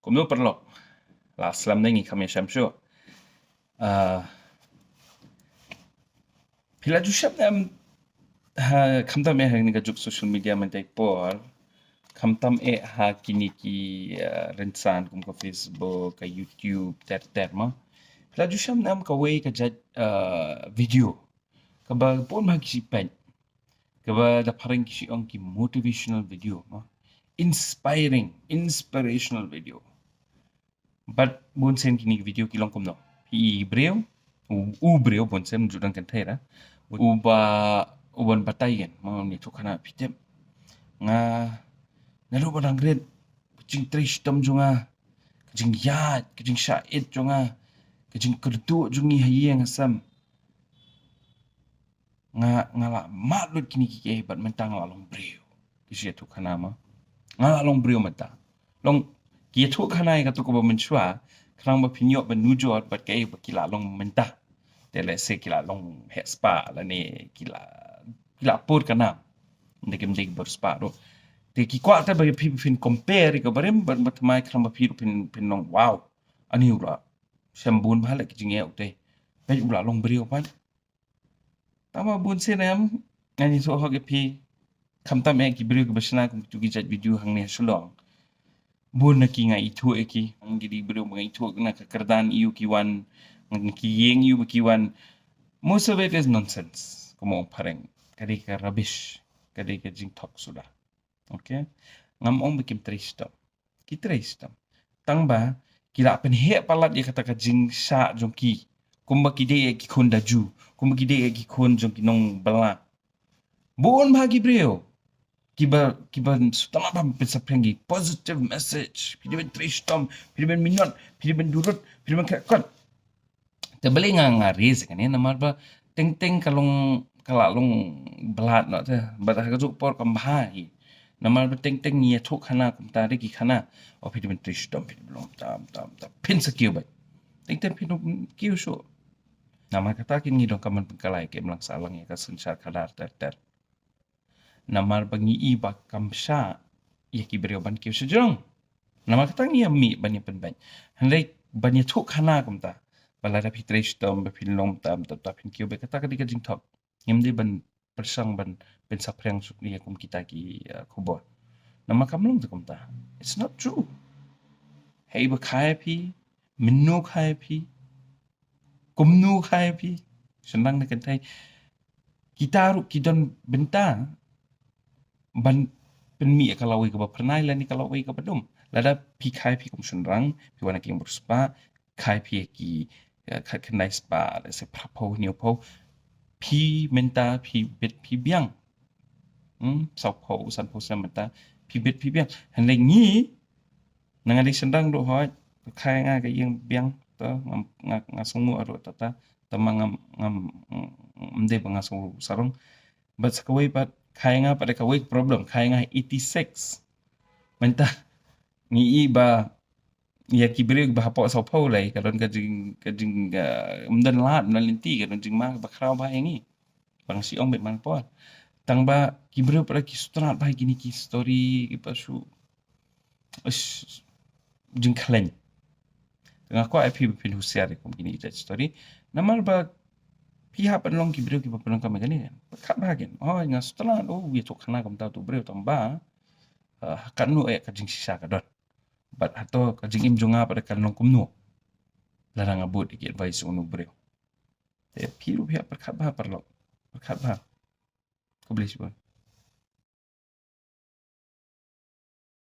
kumno perlo la slam nengi kami syamsyo pila jusyap nam kamtam hang ni juk social media mentai por kamtam ha kini ki rensan kum ko Facebook ka YouTube ter ma pila jusyap nam ka way ka jad video ka ba pon mag si Peit ka ba da parang ki ong ki motivational video ma inspirational video but bonsen kini video kilong kumno pi breu breu bonsen judang kan thera uban batayan mau ni tukana pitem nga nalu badang red kajing trish tam junga kajing yat kajing syait junga kajing kerdu jungi hayeng asam nga la matlut kini ki bat mentang la long breu kisi tukana ma nga long breu mata long kia tu kanai ka tu ko menchua krang ba pinyo ba nujot bat kai ba kila long mentah de le se kila long he spa la ne kila pur kana de kem de ber spa ro de ki kwa ta ba pi fin compare ka barem ba mai krang ba pi pin long wow ani ura sambun ba la ki jinge ukte ba ula long brio pan tama bun se nam ani so ho ge pi kamta me ki brio ka basna ku gi jat video hang ne sulong bun na ki nga itu eki ang gidi bro mga itu na kakardan iu kiwan ng kiyeng iu kiwan most of it is nonsense como pareng kadi ka rubbish kadi ka jing talk sudah okay ngam ong bikim tristam ki tristam tang ba kila pen he palat ya kata ka jing sa jong ki kumba ki de ki kon daju kumba ki de ki kon jong ki nong bala bun bagi bro Kiba sutama bam pesa prengi positive message pidiben tristom pidiben minot pidiben durut pidiben kakot terbeli nga raise kan ya namar ba teng kalong belat no te bat ha juk por kambhai namar ba teng ni thok khana kum ta ki khana o pidiben tristom pidiben tam pin sakiu ba teng pidum kiu so namar kata kin ngi dong kaman pengkalai ke melang salang ya ka sensar kadar ter namar bangi iba kamsha ya ki brio ban ki sejong namar katang ya mi bani penban handai bani thuk khana kumta balada pitresh tom be pilom tam pin ki be kata ka jing thok ngimdi ban persang ban ben saprang sukni ya kum kita ki kubo namar kamlong tu kumta it's not true hey ba khai pi minnu khai pi kumnu khai pi senang ne kan thai kita ru kidon Bynta ban penmi kalau we ka pernai la ni kalau we ka pedum lada pi khai pi kum sunrang pi wana ki berspa khai pi ki khat khnai spa la se prapo ni po pi menta pi bet pi biang sau po san po san menta pi bet pi biang han le ngi nang ali sunrang do hoi khai nga ka yang biang to nga sungu aro tata tamang ngam mde banga sungu sarong but sakawai pat khai nga pada kawai problem khai nga 86 menta ngi iba ya kibre ba hapo sa pau lai kalon ka jing umdan lat na linti kalon jing ma ba khrau ba ngi bang si ong bet man po tang ba kibre pada ki strat ba gini ki story ki pasu jing klen tengah ko ip pin husiar ko gini ita story namal ba pihak penlong ki brio ki penlong ka megani kat bahagian oh nga setelah we tok khana kam ta tu brio tamba kan nu ka jing sisa ka dot bat hato ka jingim jonga pada kan long kumnu larang abut ki advice unu brio te piru pihak perkat ba perlo perkat ba ko boleh